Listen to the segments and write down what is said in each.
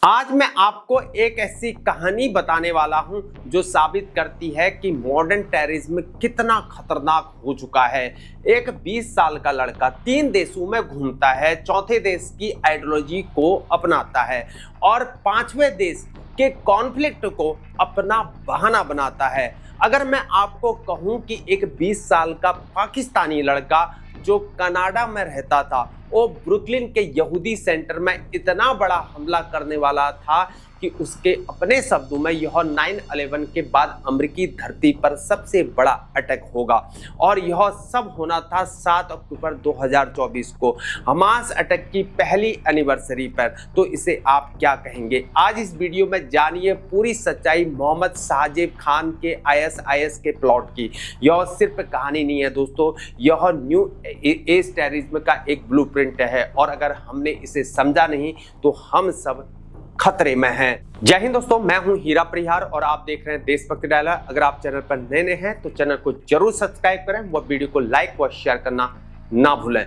आज मैं आपको एक ऐसी कहानी बताने वाला हूं जो साबित करती है कि मॉडर्न टेररिज्म कितना खतरनाक हो चुका है। एक 20 साल का लड़का 3 देशों में घूमता है, चौथे देश की आइडियोलॉजी को अपनाता है और 5वें देश के कॉन्फ्लिक्ट को अपना बहाना बनाता है। अगर मैं आपको कहूं कि एक 20 साल का पाकिस्तानी लड़का जो कनाडा में रहता था, वो ब्रुकलिन के यहूदी सेंटर में इतना बड़ा हमला करने वाला था कि उसके अपने शब्दों में यह 9/11 के बाद अमेरिकी धरती पर सबसे बड़ा अटैक होगा और यह सब होना था 7 अक्टूबर 2024 को, हमास अटैक की पहली एनिवर्सरी पर। तो इसे आप क्या कहेंगे? आज इस वीडियो में जानिए पूरी सच्चाई मोहम्मद साजिद खान के ISIS के प्लॉट की। यह सिर्फ कहानी नहीं है दोस्तों, यह न्यू एज टेररिज्म का एक ब्लूप्रिंट है और अगर हमने इसे समझा नहीं तो हम सब खतरे में हैं। जय हिंद दोस्तों, मैं हूं हीरा परिहार और आप देख रहे हैं देशभक्ति डायलॉग। अगर आप चैनल पर नए हैं तो चैनल को जरूर सब्सक्राइब करें, वो वीडियो को लाइक व शेयर करना ना भूलें।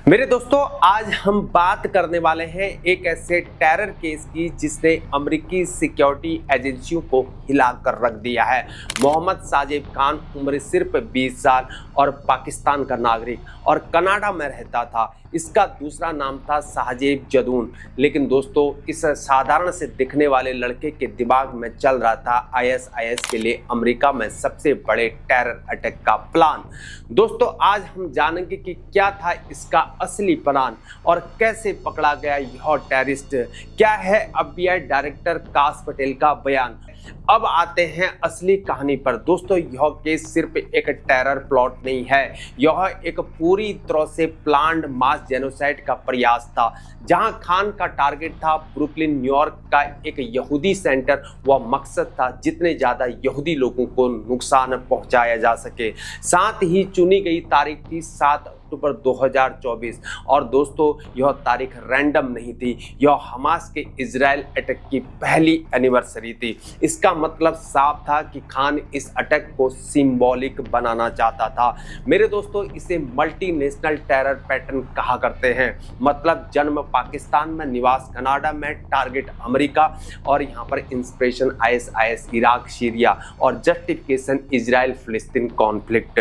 मेरे दोस्तों, आज हम बात करने वाले हैं एक ऐसे टेरर केस की जिसने अमेरिकी सिक्योरिटी एजेंसियों को हिलाकर रख दिया है। मोहम्मद साजिद खान, उम्र सिर्फ 20 साल और पाकिस्तान का नागरिक और कनाडा में रहता था। इसका दूसरा नाम था साजिद जदून। लेकिन दोस्तों, इस साधारण से दिखने वाले लड़के के दिमाग में चल रहा था ISIS के लिए अमेरिका में सबसे बड़े टेरर अटैक का प्लान। दोस्तों, आज हम जानेंगे कि क्या था इसका असली प्लान और कैसे पकड़ा गया यह टेररिस्ट। क्या है FBI डायरेक्टर काश पटेल का बयान। अब आते हैं असली कहानी पर। दोस्तों, यह केस सिर्फ एक टेरर प्लॉट नहीं है, यह एक पूरी तरह से प्लान्ड मास जेनोसाइड का प्रयास था, जहां खान का टारगेट था ब्रुकलिन न्यूयॉर्क का एक यहूदी सेंटर। वह मकसद था जितने ज़्यादा यहूदी लोगों को नुकसान पहुंचाया जा सके। साथ ही चुनी गई तारीख थी 7 अक्टूबर 2024 और दोस्तों, यह तारीख रैंडम नहीं थी, यह हमास के इजराइल अटैक की पहली एनिवर्सरी थी। इसका मतलब साफ था कि खान इस अटैक को सिंबॉलिक बनाना चाहता था। मेरे दोस्तों, इसे मल्टीनेशनल टेरर पैटर्न कहा करते हैं। मतलब जन्म पाकिस्तान में, निवास कनाडा में, टारगेट अमेरिका और यहाँ पर इंस्पिरेशन ISIS इराक सीरिया और जस्टिफिकेशन इजराइल फिलिस्तीन कॉन्फ्लिक्ट।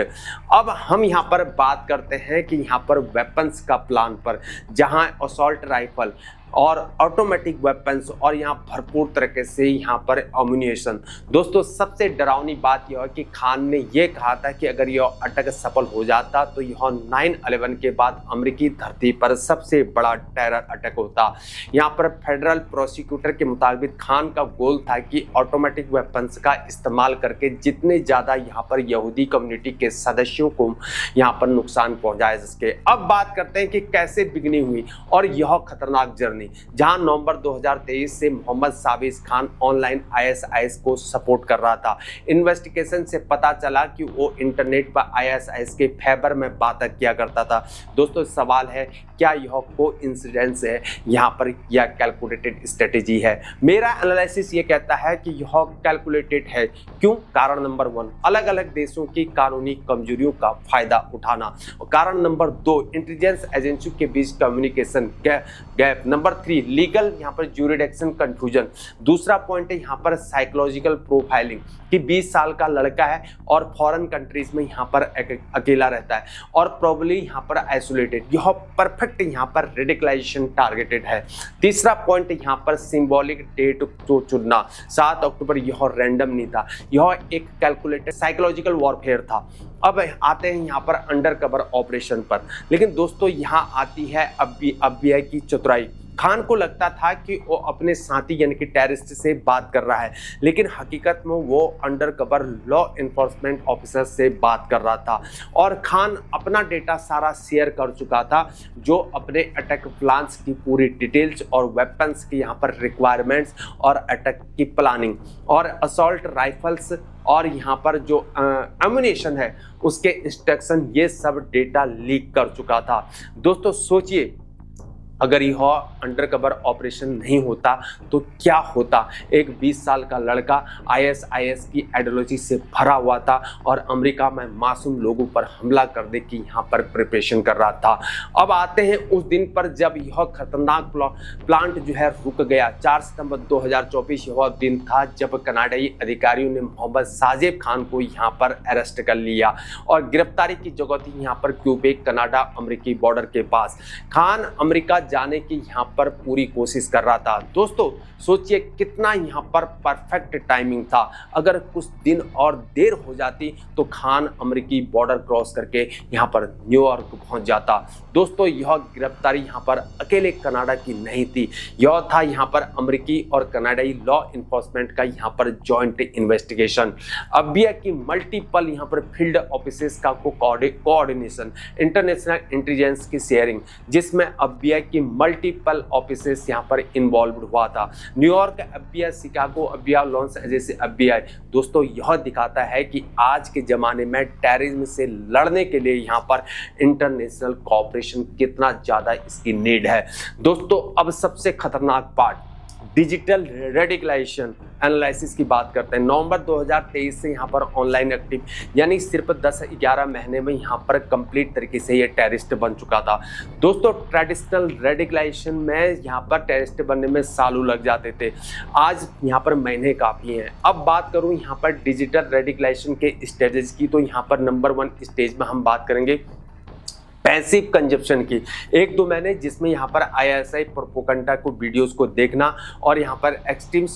अब हम यहाँ पर बात करते हैं कि यहाँ पर वेपन्स का प्लान पर, जहाँ असॉल्ट राइफल और ऑटोमेटिक वेपन्स और यहाँ भरपूर तरीके से यहाँ पर अम्यूनिशन। दोस्तों, सबसे डरावनी बात यह है कि खान ने यह कहा था कि अगर यह अटैक सफल हो जाता तो यह 9/11 के बाद अमेरिकी धरती पर सबसे बड़ा टेरर अटैक होता। यहाँ पर फेडरल प्रोसिक्यूटर के मुताबिक खान का गोल था कि ऑटोमेटिक वेपन्स का इस्तेमाल करके जितने ज़्यादा यहाँ पर यहूदी कम्युनिटी के सदस्यों को यहाँ पर नुकसान पहुँचाया जा सके। अब बात करते हैं कि कैसे बिगनी हुई और यह खतरनाक जर्नी, जहां नवंबर 2023 से मोहम्मद साजिद खान ऑनलाइन ISIS को सपोर्ट कर रहा था। इन्वेस्टिगेशन से पता चला कि वो इंटरनेट पर ISIS के फेवर में बातें किया करता था। दोस्तों, सवाल है क्या यह कोइंसिडेंस है यहाँ पर या कैलकुलेटेड स्ट्रेटेजी है? मेरा एनालिसिस ये कहता है कि यह कैलकुलेटेड है। क्यों? कारण नंबर 1, अलग अलग देशों की कानूनी कमजोरियों का फायदा उठाना। कारण नंबर 2, इंटेलिजेंस एजेंसियों के बीच कम्युनिकेशन गैप। नंबर 3, लीगल यहाँ पर ज्यूरिडिक्शन कंफ्यूजन। दूसरा पॉइंट है यहाँ पर साइकोलॉजिकल प्रोफाइलिंग कि 20 साल का लड़का है और फॉरेन कंट्रीज में यहाँ पर अकेला रहता है और प्रॉब्ली यहाँ पर आइसोलेटेड। यह परफेक्ट यहाँ पर रेडिकलाइजेशन टारगेटेड है। तीसरा पॉइंट यहाँ पर सिंबॉलिक डेट को चुनना। 7 अक्टूबर यह रैंडम नहीं था, यह एक कैलकुलेटेड साइकोलॉजिकल वॉरफेयर था। अब आते हैं यहाँ पर अंडरकवर ऑपरेशन पर। लेकिन दोस्तों, यहाँ आती है FBI की चतुराई। खान को लगता था कि वो अपने साथी यानी कि टेररिस्ट से बात कर रहा है, लेकिन हकीकत में वो अंडरकवर लॉ इन्फोर्समेंट ऑफिसर से बात कर रहा था और खान अपना डेटा सारा शेयर कर चुका था, जो अपने अटैक प्लान्स की पूरी डिटेल्स और वेपन्स की यहाँ पर रिक्वायरमेंट्स और अटैक की प्लानिंग और असॉल्ट राइफल्स और यहाँ पर जो एम्यूनेशन है उसके इंस्ट्रक्शन, ये सब डेटा लीक कर चुका था। दोस्तों, सोचिए अगर यह अंडरकवर ऑपरेशन नहीं होता तो क्या होता। एक 20 साल का लड़का ISIS की आइडियोलॉजी से भरा हुआ था और अमेरिका में मासूम लोगों पर हमला करने की यहाँ पर प्रिपरेशन कर रहा था। अब आते हैं उस दिन पर जब यह खतरनाक प्लांट जो है रुक गया। 4 सितंबर 2024 यह दिन था जब कनाडाई अधिकारियों ने मोहम्मद साजिद खान को यहाँ पर अरेस्ट कर लिया और गिरफ्तारी की जगह थी यहाँ पर क्यूबेक कनाडा अमेरिकी बॉर्डर के पास। खान अमेरिका जाने की यहाँ पर पूरी कोशिश कर रहा था। दोस्तों सोचिए कितना यहाँ पर परफेक्ट टाइमिंग था। अगर कुछ दिन और देर हो जाती तो खान अमेरिकी बॉर्डर क्रॉस करके यहाँ पर न्यूयॉर्क पहुँच जाता। दोस्तों यह गिरफ्तारी यहाँ पर अकेले कनाडा की नहीं थी, यह था यहाँ पर अमेरिकी और कनाडाई लॉ इन्फोर्समेंट का यहाँ पर जॉइंट इन्वेस्टिगेशन। FBI की मल्टीपल यहाँ पर फील्ड ऑफिसेस का कोऑर्डिनेशन, इंटरनेशनल इंटेलिजेंस की शेयरिंग, जिसमें FBI की मल्टीपल ऑफिसेस यहाँ पर इन्वॉल्व हुआ था। New York FBI, Chicago FBI, Los Angeles FBI। दोस्तों यह दिखाता है कि आज के ज़माने में टेररिज्म से लड़ने के लिए यहाँ पर इंटरनेशनल कोऑपरेशन कितना ज़्यादा इसकी नीड है। दोस्तों अब सबसे खतरनाक पार्ट डिजिटल रेडिकलाइजेशन एनालिसिस की बात करते हैं। नवंबर 2023 से यहाँ पर ऑनलाइन एक्टिव, यानी सिर्फ 10-11 महीने में यहाँ पर कंप्लीट तरीके से ये टेररिस्ट बन चुका था। दोस्तों ट्रेडिशनल रेडिकलाइजेशन में यहाँ पर टेररिस्ट बनने में सालों लग जाते थे, आज यहाँ पर महीने काफ़ी हैं। अब बात करूँ यहाँ पर डिजिटल रेडिकलाइजेशन के स्टेजेस की, तो यहाँ पर नंबर 1 स्टेज में हम बात करेंगे पैसिव कंजप्शन की। 1-2 महीने जिसमें यहाँ पर ISI प्रोपोगंडा को वीडियोस को देखना और यहाँ पर एक्सट्रीम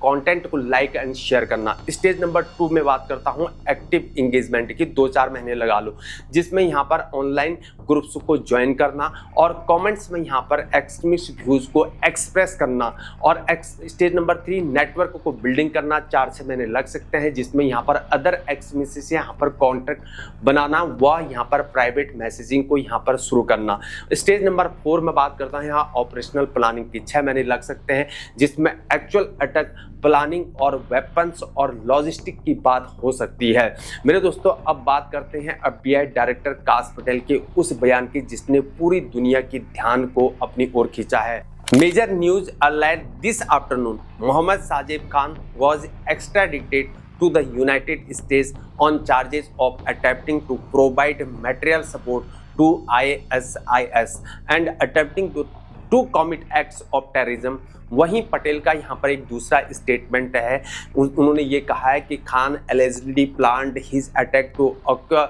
कंटेंट को लाइक एंड शेयर करना। स्टेज नंबर 2 में बात करता हूँ एक्टिव इंगेजमेंट की, 2-4 महीने लगा लो, जिसमें यहाँ पर ऑनलाइन ग्रुप्स को ज्वाइन करना और कमेंट्स में यहाँ पर एक्सट्रीमिस्ट व्यूज़ को एक्सप्रेस करना। और स्टेज नंबर 3 नेटवर्क को बिल्डिंग करना, 4-6 महीने लग सकते हैं, जिसमें यहाँ पर अदर एक्सट्रीमिस्ट से यहाँ पर कॉन्टैक्ट बनाना व यहाँ पर प्राइवेट मैसेजिंग को यहाँ पर शुरू करना। स्टेज नंबर 4 में बात करता हूँ यहाँ ऑपरेशनल प्लानिंग की, 6 महीने लग सकते हैं, जिसमें एक्चुअल अटैक प्लानिंग और वेपन्स और लॉजिस्टिक की बात हो सकती है। मेरे दोस्तों अब बात करते हैं FBI डायरेक्टर काश पटेल के उस बयान की जिसने पूरी दुनिया की ध्यान को अपनी ओर खींचा है। Major news alert this afternoon, Mohammed Sajid Khan was extradited to the United States on charges of attempting to provide material support to ISIS and attempting to commit acts of terrorism। वहीं पटेल का यहाँ पर एक दूसरा स्टेटमेंट है, उन्होंने ये कहा है कि Khan allegedly planned his attack to occur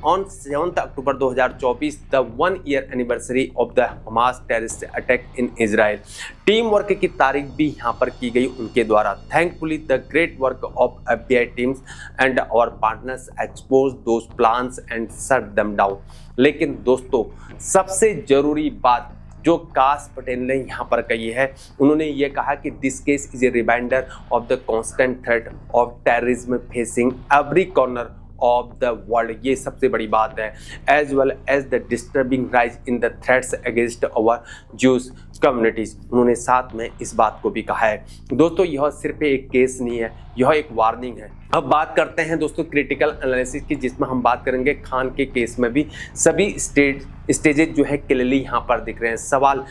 on 7 October 2024, the 1-year anniversary of the Hamas terrorist attack in Israel। Team work की तारीख भी यहाँ पर की गई उनके द्वारा। Thankfully, the great work of FBI teams and our partners exposed those plans and shut them down। लेकिन दोस्तों सबसे जरूरी बात जो काश पटेल ने यहाँ पर कही है, उन्होंने ये कहा कि this case is a reminder of the constant threat of terrorism facing every corner of the world. ये सबसे बड़ी बात है, as well as the disturbing rise in the threats against our Jews communities. उन्होंने साथ में इस बात को भी कहा है। दोस्तों यह सिर्फ एक केस नहीं है, यह एक वार्निंग है। अब बात करते हैं दोस्तों क्रिटिकल एनालिसिस की, जिसमें हम बात करेंगे खान के केस में भी सभी स्टेजेस जो है क्लियरली यहाँ पर दिख रहे हैं। सवाल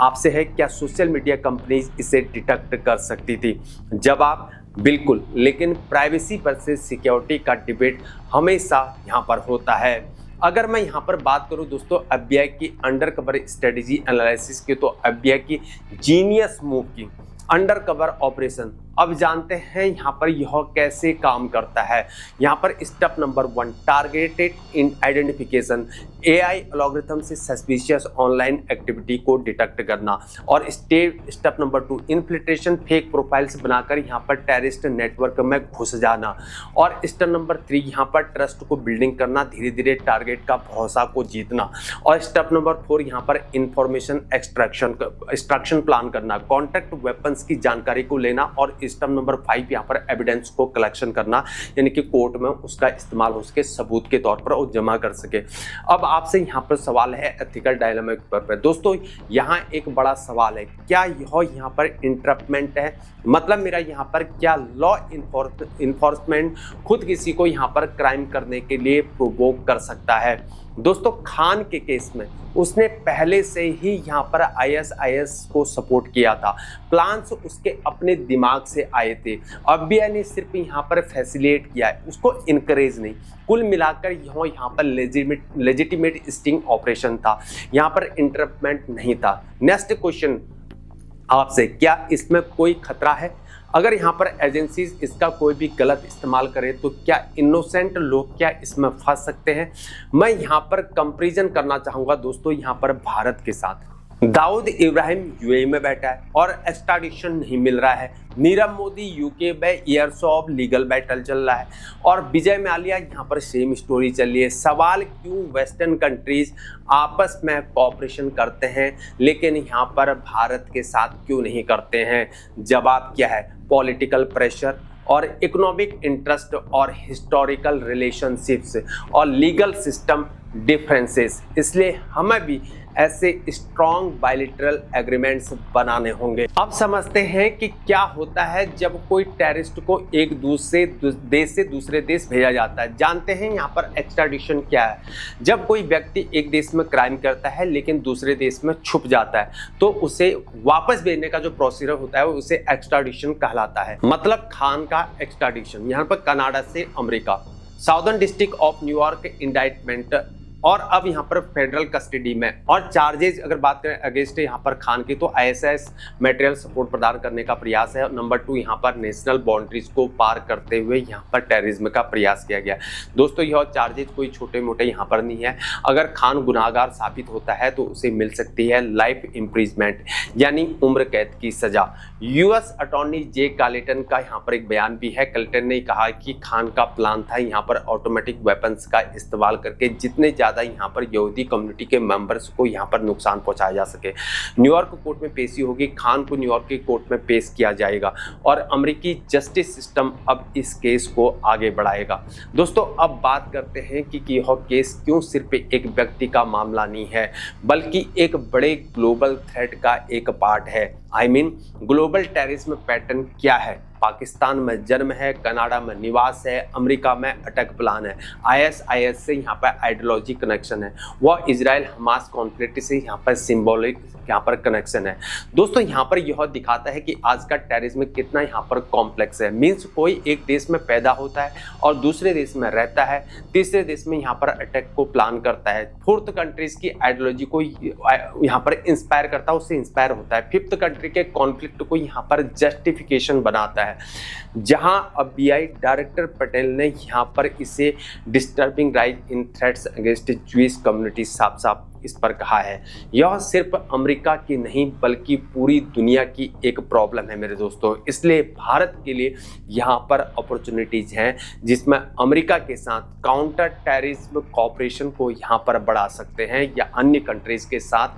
आपसे है, क्या सोशल मीडिया कंपनीज इसे डिटेक्ट कर सकती थी? जवाब बिल्कुल, लेकिन प्राइवेसी वर्सेस सिक्योरिटी का डिबेट हमेशा यहाँ पर होता है। अगर मैं यहाँ पर बात करूँ दोस्तों FBI की अंडरकवर स्ट्रेटेजी एनालिसिस की, तो FBI की जीनियस मूव की अंडरकवर ऑपरेशन। अब जानते हैं यहाँ पर यह कैसे काम करता है। यहाँ पर step number 1 targeted in identification, AI algorithm से सस्पिशियस ऑनलाइन एक्टिविटी को डिटेक्ट करना। और step number 2 infiltration, fake profiles बनाकर यहाँ पर टेररिस्ट नेटवर्क में घुस जाना। और स्टेप नंबर 3 यहाँ पर ट्रस्ट को बिल्डिंग करना, धीरे धीरे टारगेट का भरोसा को जीतना। और स्टेप नंबर 4 यहाँ पर इंफॉर्मेशन एक्सट्रैक्शन प्लान करना, कॉन्टैक्ट वेपन्स की जानकारी को लेना। और स्टेप नंबर 5 यहाँ पर एविडेंस को कलेक्शन करना, यानी कि कोर्ट में उसका इस्तेमाल हो सके सबूत के तौर पर और जमा कर सके। अब आपसे यहाँ पर सवाल है एथिकल डायलेमा पर। दोस्तों यहाँ एक बड़ा सवाल है, क्या यह यहाँ पर इंटरप्टमेंट है? मतलब मेरा यहाँ पर क्या लॉ इन्फोर्समेंट खुद किसी को यहाँ पर क्राइम करने के लिए प्रोवोक कर सकता है? दोस्तों खान के केस में उसने पहले से ही यहाँ पर आईएसआईएस को सपोर्ट किया था, प्लान्स उसके अपने दिमाग से आए थे। FBI ने सिर्फ यहाँ पर फैसिलिटेट किया है, उसको इनकरेज नहीं। कुल मिलाकर यहाँ पर लेजिटिमेट स्टिंग ऑपरेशन था, यहाँ पर इंटरप्टमेंट नहीं था। नेक्स्ट क्वेश्चन आपसे, क्या इसमें कोई खतरा है? अगर यहाँ पर एजेंसीज इसका कोई भी गलत इस्तेमाल करें तो क्या इनोसेंट लोग क्या इसमें फंस सकते हैं? मैं यहाँ पर कंपैरिजन करना चाहूँगा दोस्तों यहाँ पर भारत के साथ। दाऊद इब्राहिम यूएई में बैठा है और एक्स्ट्राडिशन नहीं मिल रहा है। नीरव मोदी यूके में ईयर्स ऑफ लीगल बैटल चल रहा है और विजय माल्या यहाँ पर सेम स्टोरी चल रही है। सवाल क्यों वेस्टर्न कंट्रीज आपस में कोऑपरेशन करते हैं लेकिन यहाँ पर भारत के साथ क्यों नहीं करते हैं? जवाब क्या है? पॉलिटिकल प्रेशर और इकोनॉमिक इंटरेस्ट और हिस्टोरिकल रिलेशनशिप्स और लीगल सिस्टम डिफरेंसेस। इसलिए हमें भी ऐसे स्ट्रॉन्ग बायलैटरल एग्रीमेंट्स बनाने होंगे। अब समझते हैं कि क्या होता है जब कोई टेररिस्ट को एक दूसरे देश से दूसरे देश भेजा जाता है। जानते हैं यहाँ पर एक्स्ट्राडिशन क्या है। जब कोई व्यक्ति एक देश में क्राइम करता है लेकिन दूसरे देश में छुप जाता है तो उसे वापस भेजने का जो प्रोसीजर होता है वो उसे एक्स्ट्राडिशन कहलाता है। मतलब खान का एक्स्ट्राडिशन, यहाँ पर कनाडा से America, southern district of New York indictment और अब यहाँ पर फेडरल कस्टडी में। और चार्जेस अगर बात करें अगेंस्ट यहाँ पर खान की तो आईएसआईएस मटेरियल सपोर्ट प्रदान करने का प्रयास है। नंबर 2 यहाँ पर नेशनल बाउंड्रीज को पार करते हुए यहाँ पर टेररिज्म का प्रयास किया गया। दोस्तों यह चार्जेस कोई छोटे मोटे यहाँ पर नहीं है। अगर खान गुनाहगार साबित होता है तो उसे मिल सकती है लाइफ इम्प्रिजमेंट यानी उम्र कैद की सजा। यूएस अटॉर्नी जे कालेटन का यहाँ पर एक बयान भी है। कालेटन ने कहा कि खान का प्लान था यहाँ पर ऑटोमेटिक वेपन्स का इस्तेमाल करके जितने ज़्यादा यहाँ पर यहूदी कम्युनिटी के मेंबर्स को यहाँ पर नुकसान पहुंचाया जा सके। न्यूयॉर्क कोर्ट में पेशी होगी, खान को न्यूयॉर्क की कोर्ट में पेश किया जाएगा और अमेरिकी जस्टिस सिस्टम अब इस केस को आगे बढ़ाएगा। दोस्तों अब बात करते हैं कि यह केस क्यों सिर्फ एक व्यक्ति का मामला नहीं है बल्कि एक बड़े ग्लोबल थ्रेट का एक पार्ट है। ग्लोबल टेररिज्म पैटर्न क्या है? पाकिस्तान में जन्म है, कनाडा में निवास है, अमेरिका में अटैक प्लान है, आईएसआईएस से यहाँ पर आइडियोलॉजी कनेक्शन है, वह इजराइल हमास कॉन्फ्लिक्ट से यहाँ पर सिंबॉलिक यहाँ पर कनेक्शन है। दोस्तों यहाँ पर यह दिखाता है कि आज का टेररिज्म कितना यहाँ पर कॉम्प्लेक्स है। मीन्स कोई एक देश में पैदा होता है और दूसरे देश में रहता है, तीसरे देश में यहाँ पर अटैक को प्लान करता है, फोर्थ कंट्रीज की आइडियोलॉजी को यहाँ पर इंस्पायर करता है, उससे इंस्पायर होता है, फिफ्थ कंट्री के कॉन्फ्लिक्ट को यहाँ पर जस्टिफिकेशन बनाता है। जहां FBI डायरेक्टर पटेल ने यहाँ पर इसे डिस्टर्बिंग राइज इन थ्रेट्स अगेंस्ट ज्यूइश कम्युनिटी साफ साफ इस पर कहा है। यह सिर्फ अमेरिका की नहीं बल्कि पूरी दुनिया की एक प्रॉब्लम है मेरे दोस्तों। इसलिए भारत के लिए यहाँ पर अपॉर्चुनिटीज हैं जिसमें अमेरिका के साथ काउंटर टेररिज्म कोऑपरेशन को यहाँ पर बढ़ा सकते हैं या अन्य कंट्रीज के साथ,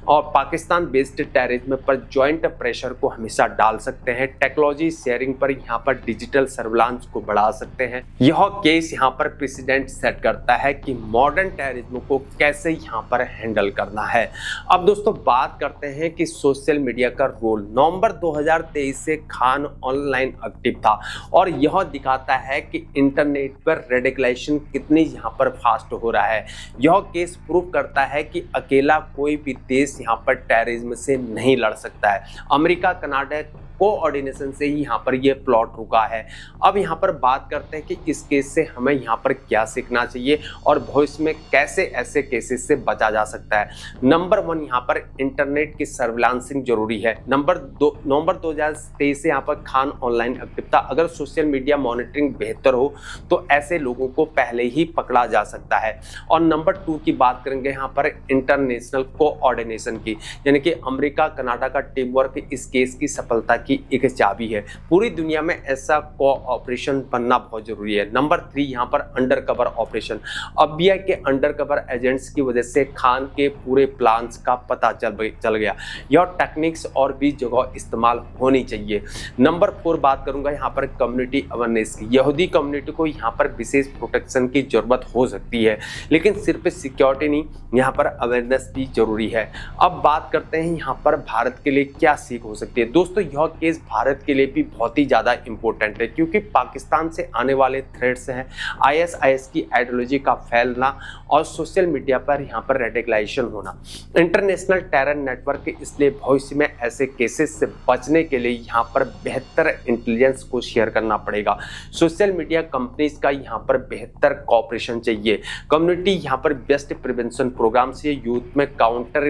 और पाकिस्तान बेस्ड टेररिज्म पर जॉइंट प्रेशर को हमेशा डाल सकते हैं। टेक्नोलॉजी शेयरिंग पर यहाँ पर डिजिटल सर्विलांस को बढ़ा सकते हैं। यह केस यहाँ पर प्रेसिडेंट सेट करता है कि मॉडर्न टेररिज्म को कैसे यहाँ पर हैंडल करना है। अब दोस्तों बात करते हैं कि सोशल मीडिया का रोल। नवंबर 2023 से खान ऑनलाइन एक्टिव था और यह दिखाता है कि इंटरनेट पर रेडिकलाइजेशन कितनी यहाँ पर फास्ट हो रहा है। यह केस प्रूव करता है कि अकेला कोई भी देश यहाँ पर टेररिज्म से नहीं लड़ सकता है। अमेरिका कनाडा कोऑर्डिनेशन से ही यहाँ पर ये प्लॉट रुका है। अब यहाँ पर बात करते हैं कि इस केस से हमें यहाँ पर क्या सीखना चाहिए और भविष्य में कैसे ऐसे केसेस से बचा जा सकता है। नंबर 1 यहाँ पर इंटरनेट की सर्विलांसिंग जरूरी है। नंबर 2 नवंबर 2023 से यहाँ पर खान ऑनलाइन एक्टिव था। अगर सोशल मीडिया मॉनिटरिंग बेहतर हो तो ऐसे लोगों को पहले ही पकड़ा जा सकता है। और नंबर 2 की बात करेंगे यहाँ पर इंटरनेशनल कोऑर्डिनेशन की, यानी कि अमेरिका कनाडा का टीम वर्क इस केस की सफलता की एक चाबी है। पूरी दुनिया में ऐसा कोऑपरेशन बनना बहुत जरूरी है। नंबर 3 यहाँ पर अंडरकवर ऑपरेशन। FBI के अंडरकवर एजेंट्स की वजह से खान के पूरे प्लान्स का पता चल गया। यह टेक्निक्स और भी जगह इस्तेमाल होनी चाहिए। नंबर 4 बात करूंगा यहाँ पर कम्युनिटी अवेयरनेस की। यहूदी कम्युनिटी को यहाँ पर विशेष प्रोटेक्शन की जरूरत हो सकती है, लेकिन सिर्फ सिक्योरिटी नहीं, यहाँ पर अवेयरनेस भी जरूरी है। अब बात करते हैं यहाँ पर भारत के लिए क्या सीख हो सकती है। दोस्तों यह केस भारत के लिए भी बहुत ही ज़्यादा इम्पोर्टेंट है, क्योंकि पाकिस्तान से आने वाले थ्रेट्स हैं, आईएसआईएस की आइडियोलॉजी का फैलना और सोशल मीडिया पर यहाँ पर रेडिकलाइजेशन होना, इंटरनेशनल टेरर नेटवर्क। इसलिए भविष्य में ऐसे केसेस से बचने के लिए यहाँ पर बेहतर इंटेलिजेंस को शेयर करना पड़ेगा। सोशल मीडिया कंपनीज का यहाँ पर बेहतर कॉपरेशन चाहिए। कम्युनिटी यहाँ पर बेस्ट प्रिवेंशन प्रोग्राम से यूथ में काउंटर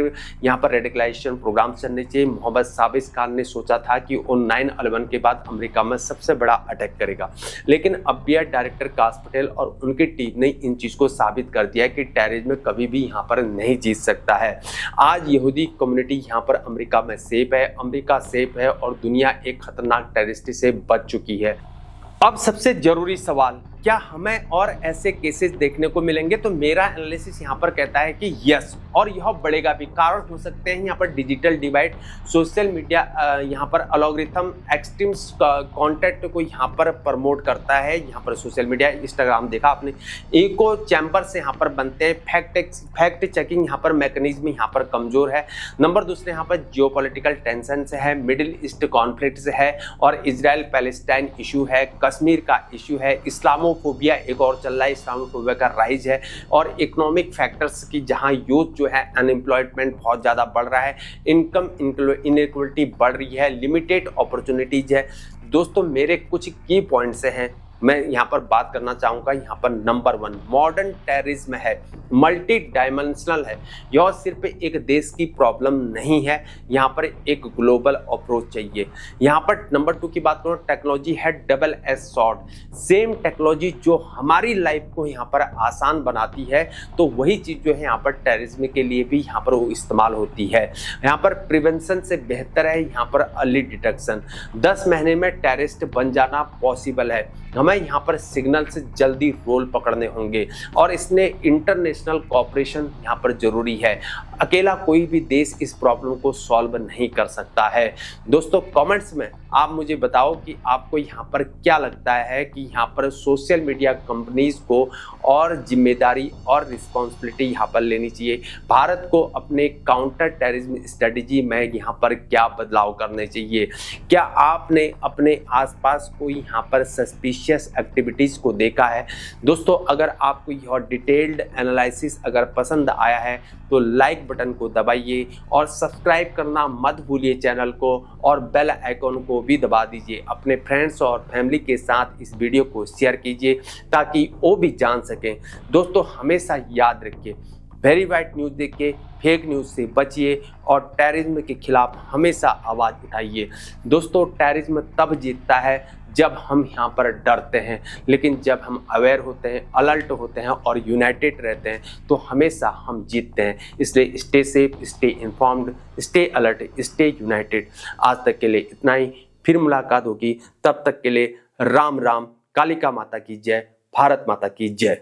यहाँ पर रेडिकलाइजेशन प्रोग्राम चलने चाहिए। मोहम्मद साबिस खान ने सोचा था कि वो 9/11 के बाद अमेरिका में सबसे बड़ा अटैक करेगा, लेकिन FBI डायरेक्टर काश पटेल और उनकी टीम ने इन चीज को साबित कर दिया कि टेररिज्म कभी भी यहाँ पर नहीं जीत सकता है। आज यहूदी कम्युनिटी यहाँ पर अमेरिका में सेफ है, अमेरिका सेफ है और दुनिया एक खतरनाक टेररिस्ट से बच चुकी है। अब सबसे जरूरी सवाल, क्या हमें और ऐसे केसेस देखने को मिलेंगे? तो मेरा एनालिसिस यहाँ पर कहता है कि यस, और यह बढ़ेगा भी। कारण हो सकते हैं यहाँ पर डिजिटल डिवाइड, सोशल मीडिया यहाँ पर एल्गोरिथम एक्सट्रीम कंटेंट को यहाँ पर प्रमोट करता है। यहाँ पर सोशल मीडिया, इंस्टाग्राम देखा आपने, इको चैम्बर से यहाँ पर बनते हैं। फैक्ट चेकिंग यहाँ पर मैकेनिज्म यहाँ पर कमजोर है। नंबर दूसरे यहाँ पर जियोपॉलिटिकल टेंशन से है, मिडिल ईस्ट कॉन्फ्लिक्ट से है और इजराइल पैलेस्टाइन इशू है, कश्मीर का इशू है, इस्लामोफोबिया एक और चल रहा है, इस्लामोफोबिया का राइज है और इकोनॉमिक फैक्टर्स की जहां यूथ जो है अनएम्प्लॉयमेंट बहुत ज़्यादा बढ़ रहा है, इनकम इनइक्वलिटी बढ़ रही है, लिमिटेड अपॉर्चुनिटीज है। दोस्तों मेरे कुछ की पॉइंट्स हैं, मैं यहाँ पर बात करना चाहूँगा। यहाँ पर नंबर 1 मॉडर्न टेररिज्म है, मल्टी डायमेंशनल है। यह सिर्फ एक देश की प्रॉब्लम नहीं है, यहाँ पर एक ग्लोबल अप्रोच चाहिए। यहाँ पर नंबर 2 की बात करो, टेक्नोलॉजी है double edge sword. Same technology जो हमारी लाइफ को यहाँ पर आसान बनाती है, तो वही चीज़ जो है यहाँ पर टेररिज्म के लिए भी यहाँ पर वो इस्तेमाल होती है। यहाँ पर प्रिवेंशन से बेहतर है यहाँ पर अर्ली डिटेक्शन। 10 महीने में टेररिस्ट बन जाना पॉसिबल है। हमें यहाँ पर सिग्नल से जल्दी रोल पकड़ने होंगे और इसने इंटरनेशनल कोऑपरेशन यहाँ पर जरूरी है। अकेला कोई भी देश इस प्रॉब्लम को सॉल्व नहीं कर सकता है। दोस्तों कमेंट्स में आप मुझे बताओ कि आपको यहाँ पर क्या लगता है कि यहाँ पर सोशल मीडिया कंपनीज को और जिम्मेदारी और रिस्पॉन्सिबिलिटी यहाँ पर लेनी चाहिए। भारत को अपने काउंटर टेररिज्म स्ट्रेटजी में यहाँ पर क्या बदलाव करने चाहिए? क्या आपने अपने आसपास कोई यहाँ पर सस्पिशियस एक्टिविटीज़ को देखा है? दोस्तों अगर आपको यह डिटेल्ड एनालिसिस अगर पसंद आया है तो लाइक बटन को दबाइए और सब्सक्राइब करना मत भूलिए चैनल को, और बेल आइकॉन को भी दबा दीजिए। अपने फ्रेंड्स और फैमिली के साथ इस वीडियो को शेयर कीजिए ताकि वो भी जान सकें। दोस्तों हमेशा याद रखिए, वेरीफाइड न्यूज़ देख के फेक न्यूज़ से बचिए और टेररिज्म के खिलाफ हमेशा आवाज़ उठाइए। दोस्तों टेररिज्म तब जीतता है जब हम यहाँ पर डरते हैं, लेकिन जब हम अवेयर होते हैं, अलर्ट होते हैं और यूनाइटेड रहते हैं तो हमेशा हम जीतते हैं। इसलिए stay safe, stay informed, stay alert, stay United. आज तक के लिए इतना ही, फिर मुलाकात होगी। तब तक के लिए राम राम। कालिका माता की जय, भारत माता की जय।